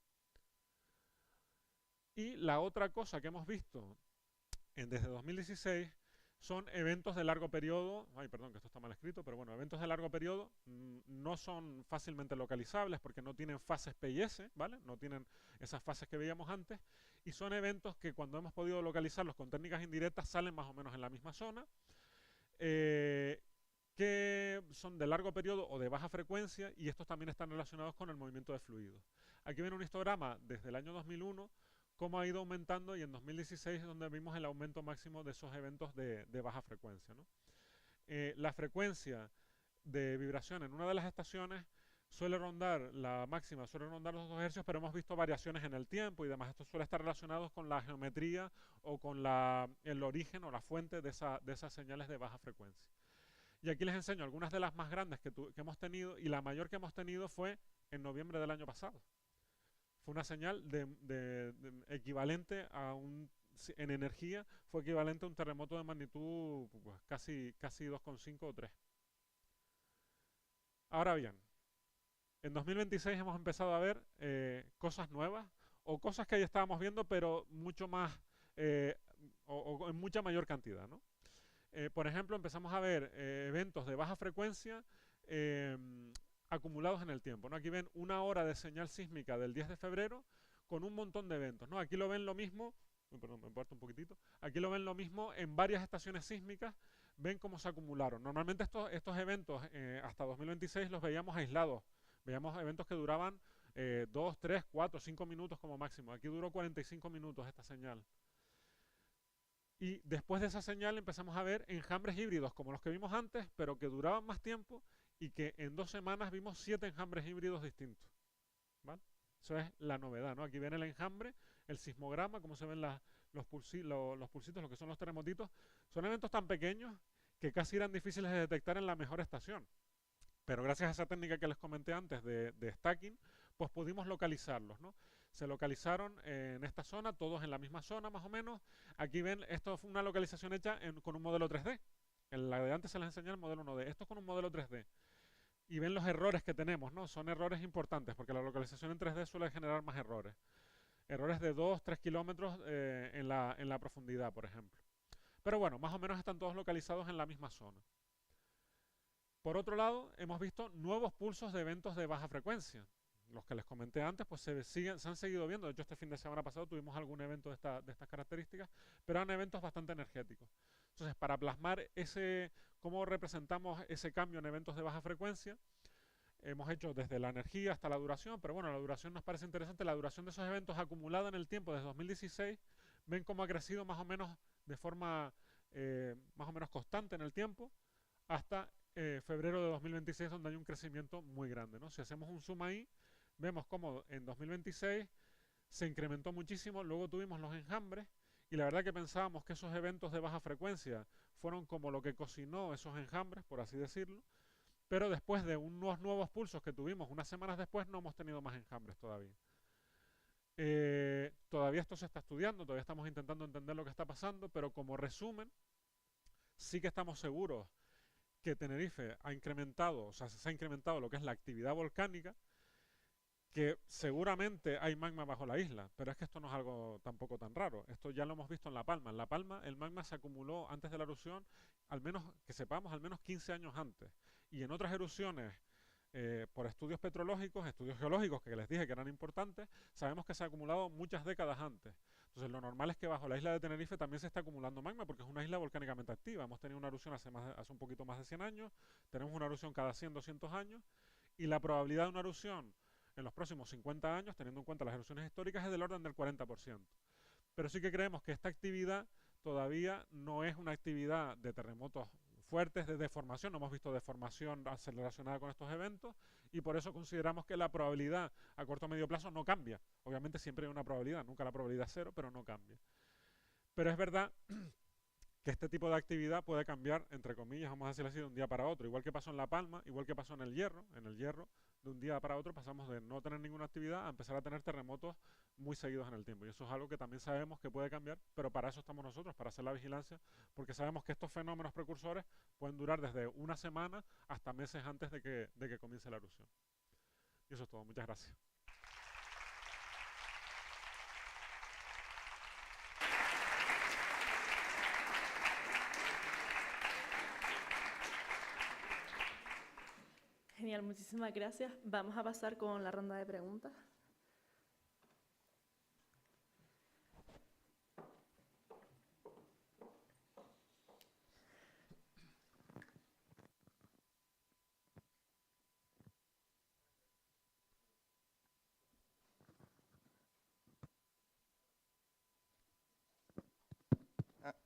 Y la otra cosa que hemos visto desde 2016 son eventos de largo periodo, ay perdón que esto está mal escrito, pero bueno, eventos de largo periodo no son fácilmente localizables porque no tienen fases P y S, ¿vale? No tienen esas fases que veíamos antes, y son eventos que cuando hemos podido localizarlos con técnicas indirectas salen más o menos en la misma zona, que son de largo periodo o de baja frecuencia, y estos también están relacionados con el movimiento de fluidos. Aquí viene un histograma desde el año 2001, cómo ha ido aumentando, y en 2016 es donde vimos el aumento máximo de esos eventos de baja frecuencia, ¿no? La frecuencia de vibración en una de las estaciones suele rondar, la máxima suele rondar los 2 hercios, pero hemos visto variaciones en el tiempo y demás. Esto suele estar relacionado con la geometría o con el origen o la fuente de esas señales de baja frecuencia. Y aquí les enseño algunas de las más grandes que hemos tenido, y la mayor que hemos tenido fue en noviembre del año pasado. Fue una señal equivalente a en energía, fue equivalente a un terremoto de magnitud pues, casi 2,5 o 3. Ahora bien, en 2026 hemos empezado a ver cosas nuevas o cosas que ya estábamos viendo, pero mucho más eh, o en mucha mayor cantidad, ¿no? Por ejemplo, empezamos a ver eventos de baja frecuencia eh, acumulados en el tiempo, ¿no? Aquí ven una hora de señal sísmica del 10 de febrero con un montón de eventos, ¿no? Aquí lo ven lo mismo, perdón, me importa un poquitito, aquí lo ven lo mismo en varias estaciones sísmicas, ven cómo se acumularon. Normalmente estos eventos hasta 2026 los veíamos aislados, veíamos eventos que duraban 2, 3, 4, 5 minutos como máximo. Aquí duró 45 minutos esta señal. Y después de esa señal empezamos a ver enjambres híbridos como los que vimos antes, pero que duraban más tiempo, y que en 2 semanas vimos 7 enjambres híbridos distintos, ¿vale? Eso es la novedad, ¿no? Aquí viene el enjambre, el sismograma, como se ven los pulsitos, lo que son los terremotitos. Son eventos tan pequeños que casi eran difíciles de detectar en la mejor estación. Pero gracias a esa técnica que les comenté antes de stacking, pues pudimos localizarlos, ¿no? Se localizaron en esta zona, todos en la misma zona más o menos. Aquí ven, esto fue una localización hecha con un modelo 3D. En la de antes se les enseñó el modelo 1D. Esto es con un modelo 3D. Y ven los errores que tenemos, ¿no? Son errores importantes porque la localización en 3D suele generar más errores. Errores de 2, 3 kilómetros en la profundidad, por ejemplo. Pero bueno, más o menos están todos localizados en la misma zona. Por otro lado, hemos visto nuevos pulsos de eventos de baja frecuencia. Los que les comenté antes, pues se han seguido viendo. De hecho, este fin de semana pasado tuvimos algún evento de estas características, pero eran eventos bastante energéticos. Entonces, para plasmar cómo representamos ese cambio en eventos de baja frecuencia, hemos hecho desde la energía hasta la duración, pero bueno, la duración nos parece interesante. La duración de esos eventos acumulada en el tiempo desde 2016, ven cómo ha crecido más o menos de forma más o menos constante en el tiempo hasta febrero de 2026, donde hay un crecimiento muy grande, ¿no? Si hacemos un zoom ahí, vemos cómo en 2026 se incrementó muchísimo, luego tuvimos los enjambres, y la verdad que pensábamos que esos eventos de baja frecuencia fueron como lo que cocinó esos enjambres, por así decirlo, pero después de unos nuevos pulsos que tuvimos unas semanas después, no hemos tenido más enjambres todavía. Todavía esto se está estudiando, todavía estamos intentando entender lo que está pasando, pero como resumen, sí que estamos seguros que Tenerife ha incrementado, o sea, se ha incrementado lo que es la actividad volcánica, que seguramente hay magma bajo la isla, pero es que esto no es algo tampoco tan raro. Esto ya lo hemos visto en La Palma. En La Palma el magma se acumuló antes de la erupción, al menos que sepamos, al menos 15 años antes. Y en otras erupciones, por estudios petrológicos, estudios geológicos que les dije que eran importantes, sabemos que se ha acumulado muchas décadas antes. Entonces lo normal es que bajo la isla de Tenerife también se está acumulando magma porque es una isla volcánicamente activa. Hemos tenido una erupción hace un poquito más de 100 años, tenemos una erupción cada 100, 200 años, y la probabilidad de una erupción en los próximos 50 años, teniendo en cuenta las erupciones históricas, es del orden del 40%. Pero sí que creemos que esta actividad todavía no es una actividad de terremotos fuertes de deformación, no hemos visto deformación relacionada con estos eventos, y por eso consideramos que la probabilidad a corto o medio plazo no cambia. Obviamente siempre hay una probabilidad, nunca la probabilidad es cero, pero no cambia. Pero es verdad que este tipo de actividad puede cambiar, entre comillas, vamos a decirlo así, de un día para otro. Igual que pasó en La Palma, igual que pasó en el Hierro. En el Hierro, de un día para otro pasamos de no tener ninguna actividad a empezar a tener terremotos muy seguidos en el tiempo. Y eso es algo que también sabemos que puede cambiar, pero para eso estamos nosotros, para hacer la vigilancia, porque sabemos que estos fenómenos precursores pueden durar desde una semana hasta meses antes de que comience la erupción. Y eso es todo. Muchas gracias. Genial, muchísimas gracias. Vamos a pasar con la ronda de preguntas.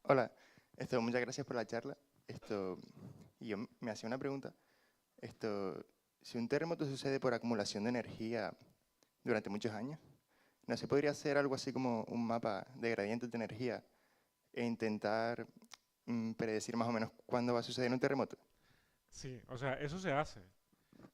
Hola, muchas gracias por la charla. Y yo me hacía una pregunta. Si un terremoto sucede por acumulación de energía durante muchos años, ¿no se podría hacer algo así como un mapa de gradientes de energía e intentar predecir más o menos cuándo va a suceder un terremoto? Sí, o sea, eso se hace.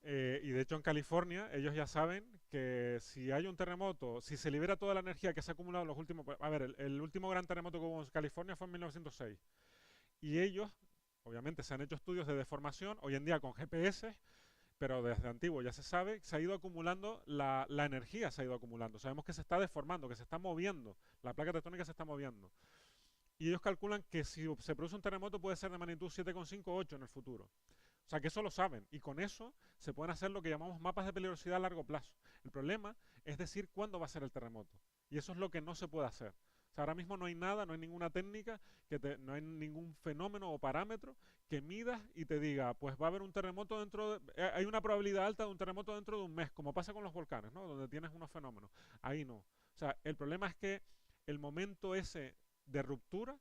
Y de hecho en California ellos ya saben que si hay un terremoto, si se libera toda la energía que se ha acumulado en los últimos... A ver, el último gran terremoto que hubo en California fue en 1906. Y ellos, obviamente, se han hecho estudios de deformación, hoy en día con GPS, pero desde antiguo ya se sabe, se ha ido acumulando, la energía se ha ido acumulando. Sabemos que se está deformando, que se está moviendo, la placa tectónica se está moviendo. Y ellos calculan que si se produce un terremoto puede ser de magnitud 7,5 o 8 en el futuro. O sea que eso lo saben y con eso se pueden hacer lo que llamamos mapas de peligrosidad a largo plazo. El problema es decir cuándo va a ser el terremoto y eso es lo que no se puede hacer. O sea, ahora mismo no hay nada, no hay ninguna técnica, no hay ningún fenómeno o parámetro que midas y te diga, pues va a haber un terremoto hay una probabilidad alta de un terremoto dentro de un mes, como pasa con los volcanes, ¿no? Donde tienes unos fenómenos. Ahí no. O sea, el problema es que el momento ese de ruptura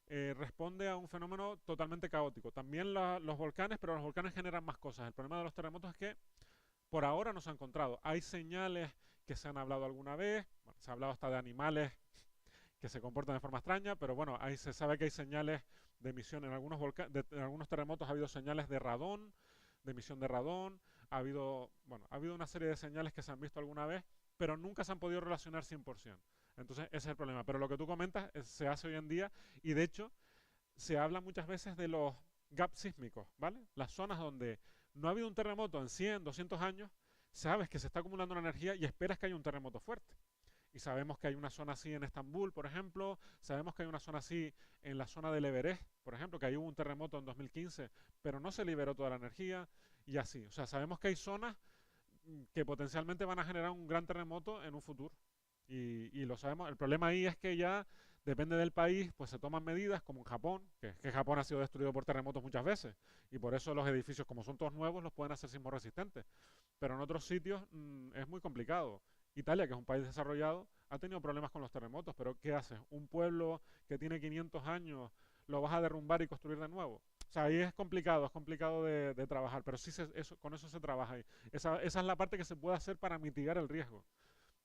responde a un fenómeno totalmente caótico. También los volcanes, pero los volcanes generan más cosas. El problema de los terremotos es que por ahora no se ha encontrado. Hay señales que se han hablado alguna vez, bueno, se ha hablado hasta de animales que se comportan de forma extraña, pero bueno, se sabe que hay señales de emisión en algunos terremotos ha habido señales de radón, de emisión de radón, ha habido una serie de señales que se han visto alguna vez, pero nunca se han podido relacionar 100%. Entonces, ese es el problema. Pero lo que tú comentas se hace hoy en día y de hecho se habla muchas veces de los gaps sísmicos, ¿vale? Las zonas donde no ha habido un terremoto en 100, 200 años, sabes que se está acumulando la energía y esperas que haya un terremoto fuerte. Y sabemos que hay una zona así en Estambul, por ejemplo, sabemos que hay una zona así en la zona del Everest, por ejemplo, que ahí hubo un terremoto en 2015, pero no se liberó toda la energía y así. O sea, sabemos que hay zonas que potencialmente van a generar un gran terremoto en un futuro. Y lo sabemos. El problema ahí es que ya depende del país, pues se toman medidas como en Japón, que Japón ha sido destruido por terremotos muchas veces. Y por eso los edificios, como son todos nuevos, los pueden hacer sismo resistentes. Pero en otros sitios es muy complicado. Italia, que es un país desarrollado, ha tenido problemas con los terremotos, pero ¿qué haces? Un pueblo que tiene 500 años, ¿lo vas a derrumbar y construir de nuevo? O sea, ahí es complicado de trabajar, pero sí con eso se trabaja ahí. Esa es la parte que se puede hacer para mitigar el riesgo,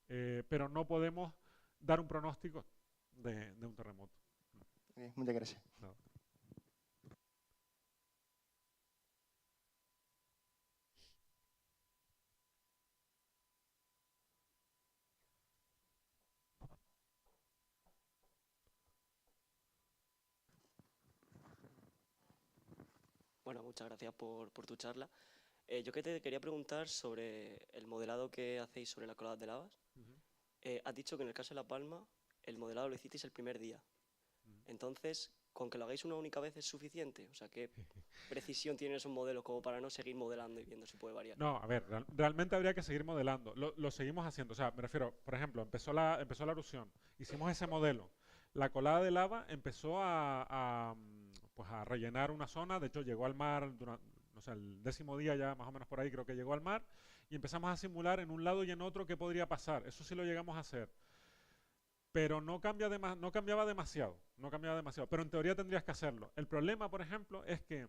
pero no podemos dar un pronóstico de un terremoto. Muchas gracias. No. Bueno, muchas gracias por tu charla. Yo que te quería preguntar sobre el modelado que hacéis sobre las coladas de lavas. Has dicho que en el caso de La Palma el modelado lo hicisteis el primer día. Entonces, ¿con que lo hagáis una única vez es suficiente? O sea, ¿qué precisión tienen esos modelos como para no seguir modelando y viendo si puede variar? No, a ver, realmente habría que seguir modelando. Lo seguimos haciendo. O sea, me refiero, por ejemplo, empezó la erupción. Hicimos ese modelo. La colada de lava empezó pues a rellenar una zona. De hecho, llegó al mar durante, no sé, el 10.º día ya más o menos por ahí creo que llegó al mar. Y empezamos a simular en un lado y en otro qué podría pasar. Eso sí lo llegamos a hacer. Pero no cambiaba demasiado. No cambiaba demasiado. Pero en teoría tendrías que hacerlo. El problema, por ejemplo, es que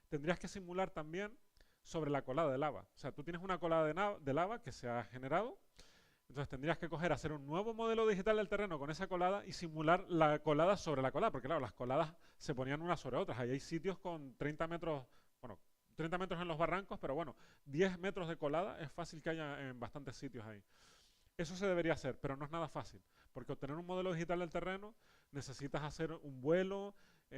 tendrías que simular también sobre la colada de lava. O sea, tú tienes una colada de lava que se ha generado, entonces tendrías que hacer un nuevo modelo digital del terreno con esa colada y simular la colada sobre la colada, porque claro, las coladas se ponían unas sobre otras. Ahí hay sitios con 30 metros, bueno, 30 metros en los barrancos, pero bueno, 10 metros de colada es fácil que haya en bastantes sitios ahí. Eso se debería hacer, pero no es nada fácil, porque obtener un modelo digital del terreno necesitas hacer un vuelo,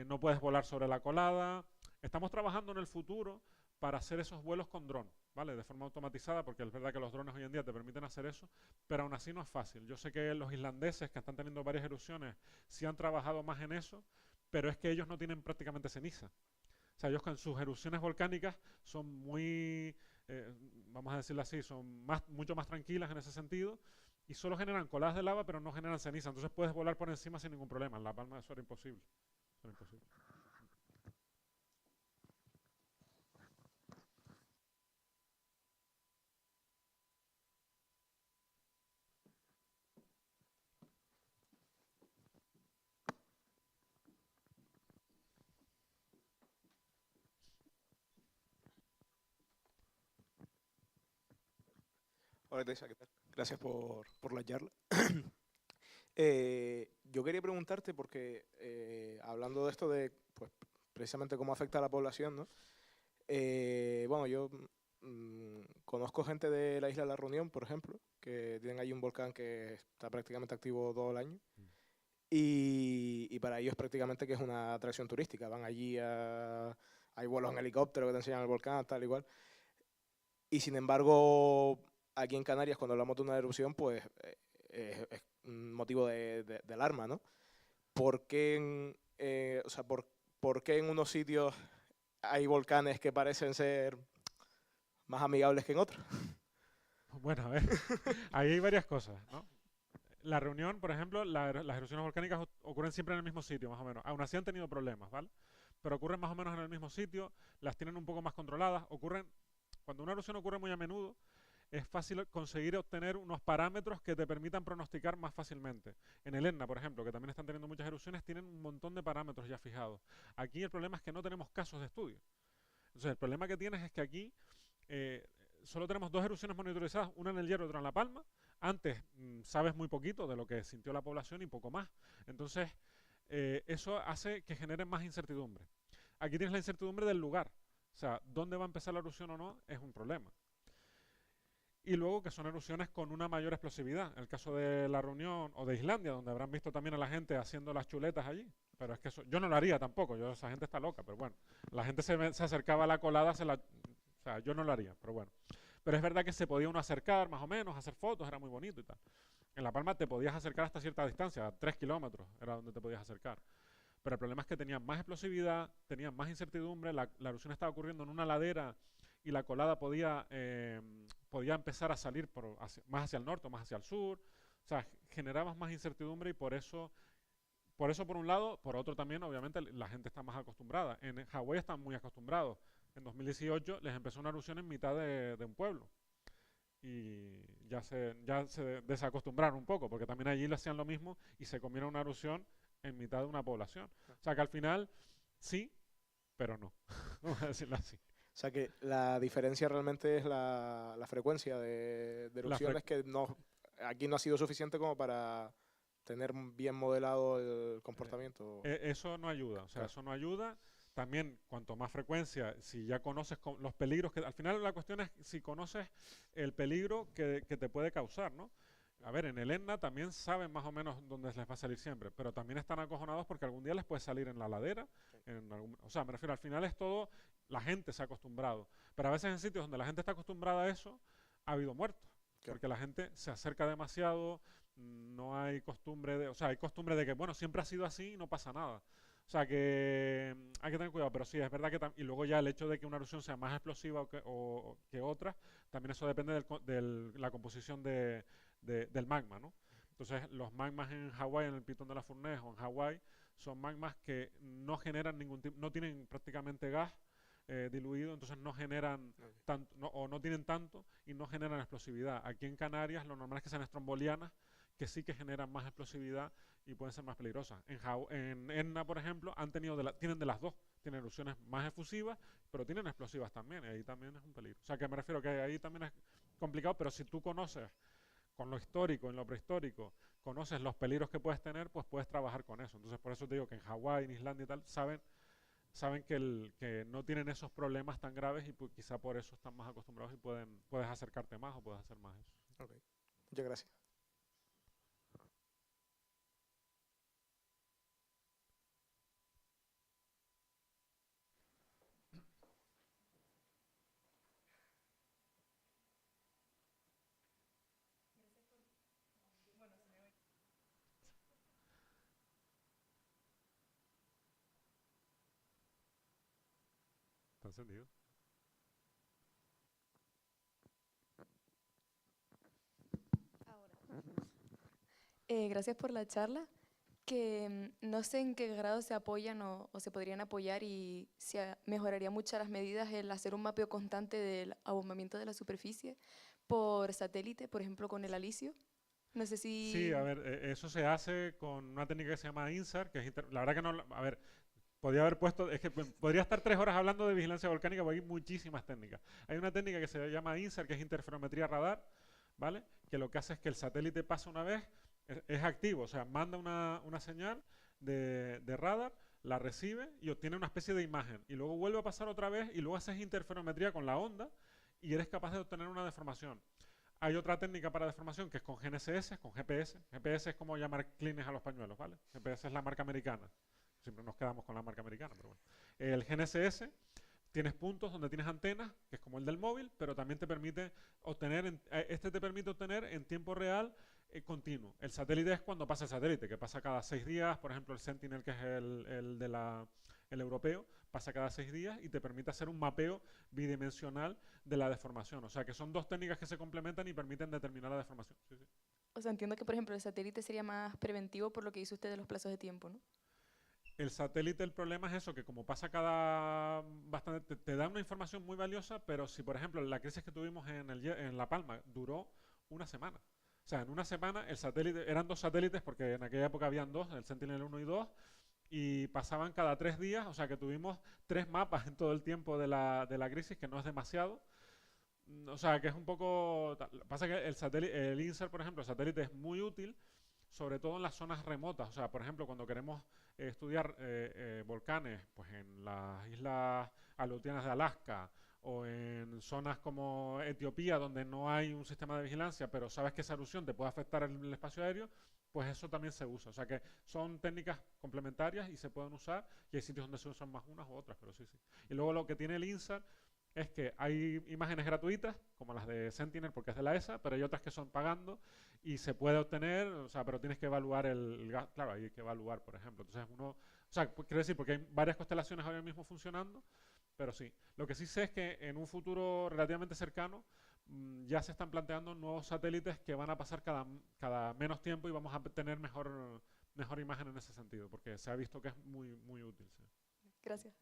no puedes volar sobre la colada. Estamos trabajando en el futuro para hacer esos vuelos con dron, ¿vale? De forma automatizada, porque es verdad que los drones hoy en día te permiten hacer eso, pero aún así no es fácil. Yo sé que los islandeses, que están teniendo varias erupciones, sí han trabajado más en eso, pero es que ellos no tienen prácticamente ceniza. O sea, ellos con sus erupciones volcánicas son muy, vamos a decirlo así, son mucho más tranquilas en ese sentido y solo generan coladas de lava, pero no generan ceniza. Entonces puedes volar por encima sin ningún problema. En La Palma eso era imposible. Eso era imposible. Hola, Teresa, ¿qué tal? Gracias por la charla. Yo quería preguntarte, porque hablando de esto de pues, precisamente cómo afecta a la población, ¿no? Bueno, yo conozco gente de la isla de La Reunión, por ejemplo, que tienen allí un volcán que está prácticamente activo todo el año. Y para ellos prácticamente que es una atracción turística. Van allí, hay vuelos en helicóptero que te enseñan el volcán, tal y cual. Y sin embargo, aquí en Canarias, cuando hablamos de una erupción, pues es un motivo de alarma, ¿no? ¿Por qué o sea, por qué en unos sitios hay volcanes que parecen ser más amigables que en otros? Bueno, a ver, ahí hay varias cosas, ¿no? La Reunión, por ejemplo, las erupciones volcánicas ocurren siempre en el mismo sitio, más o menos. Aún así han tenido problemas, ¿vale? Pero ocurren más o menos en el mismo sitio, las tienen un poco más controladas. Cuando una erupción ocurre muy a menudo, es fácil conseguir obtener unos parámetros que te permitan pronosticar más fácilmente. En el Etna, por ejemplo, que también están teniendo muchas erupciones, tienen un montón de parámetros ya fijados. Aquí el problema es que no tenemos casos de estudio. Entonces, el problema que tienes es que aquí solo tenemos dos erupciones monitorizadas, una en el Hierro y otra en La Palma. Antes sabes muy poquito de lo que sintió la población y poco más. Entonces, eso hace que genere más incertidumbre. Aquí tienes la incertidumbre del lugar. O sea, dónde va a empezar la erupción o no es un problema. y luego que son erupciones con una mayor explosividad. En el caso de La Reunión o de Islandia, donde habrán visto también a la gente haciendo las chuletas allí. Pero es que yo no lo haría tampoco, esa gente está loca, pero bueno. La gente se acercaba a la colada, o sea, yo no lo haría, pero bueno. Pero es verdad que se podía uno acercar más o menos, hacer fotos, era muy bonito y tal. En La Palma te podías acercar hasta cierta distancia, 3 kilómetros era donde te podías acercar. Pero el problema es que tenían más explosividad, tenían más incertidumbre, la erupción estaba ocurriendo en una ladera y la colada podía empezar a salir más hacia el norte o más hacia el sur. O sea, generabas más incertidumbre y por eso por un lado, por otro también, obviamente, la gente está más acostumbrada. En Hawái están muy acostumbrados. En 2018 les empezó una erupción en mitad de un pueblo. Y ya se desacostumbraron un poco, porque también allí le hacían lo mismo y se comieron una erupción en mitad de una población. O sea que al final, sí, pero no. Vamos a decirlo así. O sea que la diferencia realmente es la frecuencia de erupciones que aquí no ha sido suficiente como para tener bien modelado el comportamiento. Eso no ayuda, o sea, Claro. eso no ayuda. También, cuanto más frecuencia, si ya conoces los peligros, que al final la cuestión es si conoces el peligro que te puede causar, ¿no? A ver, en el Etna también saben más o menos dónde les va a salir siempre, pero también están acojonados porque algún día les puede salir en la ladera. O sea, me refiero, al final es todo, la gente se ha acostumbrado. Pero a veces en sitios donde la gente está acostumbrada a eso, ha habido muertos. Claro. Porque la gente se acerca demasiado, no hay costumbre o sea, hay costumbre de que, bueno, siempre ha sido así y no pasa nada. O sea que hay que tener cuidado, pero sí, es verdad que y luego ya el hecho de que una erupción sea más explosiva que otra, también eso depende de la composición del magma, ¿no? Entonces, los magmas en Hawái, en el Pitón de la Fournaise o en Hawái, son magmas que no generan no tienen prácticamente gas diluido, entonces no generan tanto, o no tienen tanto y no generan explosividad. Aquí en Canarias lo normal es que sean estrombolianas, que sí que generan más explosividad y pueden ser más peligrosas. En Etna, por ejemplo, tienen de las dos. Tienen erupciones más efusivas, pero tienen explosivas también, y ahí también es un peligro. O sea, que me refiero que ahí también es complicado, pero si tú conoces con lo histórico, en lo prehistórico, conoces los peligros que puedes tener, pues puedes trabajar con eso. Entonces, por eso te digo que en Hawái, en Islandia y tal, saben que no tienen esos problemas tan graves y pues, quizá por eso están más acostumbrados y puedes acercarte más o puedes hacer más eso. Okay. Muchas gracias. ¿Está encendido? Gracias por la charla, que no sé en qué grado se apoyan o se podrían apoyar y si mejoraría mucho las medidas el hacer un mapeo constante del abombamiento de la superficie por satélite, por ejemplo con el Alisio. No sé si... Sí, a ver, eso se hace con una técnica que se llama INSAR, que es la verdad que no, a ver, podría haber puesto, es que podría estar 3 horas hablando de vigilancia volcánica porque hay muchísimas técnicas. Hay una técnica que se llama INSAR, que es interferometría radar, ¿vale? Que lo que hace es que el satélite pasa una vez, es activo, o sea, manda una señal de radar, la recibe y obtiene una especie de imagen. Y luego vuelve a pasar otra vez y luego haces interferometría con la onda y eres capaz de obtener una deformación. Hay otra técnica para deformación que es con GNSS, con GPS. GPS es como llamar clines a los pañuelos, ¿vale? GPS es la marca americana. Siempre nos quedamos con la marca americana, pero bueno. El GNSS, tienes puntos donde tienes antenas, que es como el del móvil, pero también te permite obtener, te permite obtener en tiempo real continuo. El satélite es cuando pasa el satélite, que pasa cada 6 días, por ejemplo el Sentinel, que es el europeo, pasa cada 6 días y te permite hacer un mapeo bidimensional de la deformación. O sea que son dos técnicas que se complementan y permiten determinar la deformación. Sí, sí. O sea, entiendo que, por ejemplo, el satélite sería más preventivo por lo que dice usted de los plazos de tiempo, ¿no? El satélite, el problema es eso, que como pasa cada bastante, te da una información muy valiosa, pero si, por ejemplo, la crisis que tuvimos en La Palma duró una semana. O sea, en una semana el satélite, eran 2 satélites, porque en aquella época habían 2, el Sentinel 1 y 2, y pasaban cada 3 días, o sea que tuvimos 3 mapas en todo el tiempo de la crisis, que no es demasiado. O sea, que es un poco... Pasa que el INSAR, por ejemplo, el satélite es muy útil, sobre todo en las zonas remotas. O sea, por ejemplo, cuando queremos estudiar volcanes, pues en las islas aleutianas de Alaska o en zonas como Etiopía, donde no hay un sistema de vigilancia, pero sabes que esa erupción te puede afectar el espacio aéreo, pues eso también se usa. O sea que son técnicas complementarias y se pueden usar, y hay sitios donde se usan más unas u otras, pero sí, sí. Y luego lo que tiene el INSAR es que hay imágenes gratuitas, como las de Sentinel, porque es de la ESA, pero hay otras que son pagando y se puede obtener, o sea, pero tienes que evaluar el gas. Claro, hay que evaluar, por ejemplo. Entonces uno, o sea, quiero decir, porque hay varias constelaciones ahora mismo funcionando, pero sí. Lo que sí sé es que en un futuro relativamente cercano ya se están planteando nuevos satélites que van a pasar cada menos tiempo y vamos a tener mejor imagen en ese sentido, porque se ha visto que es muy, muy útil. Sí. Gracias.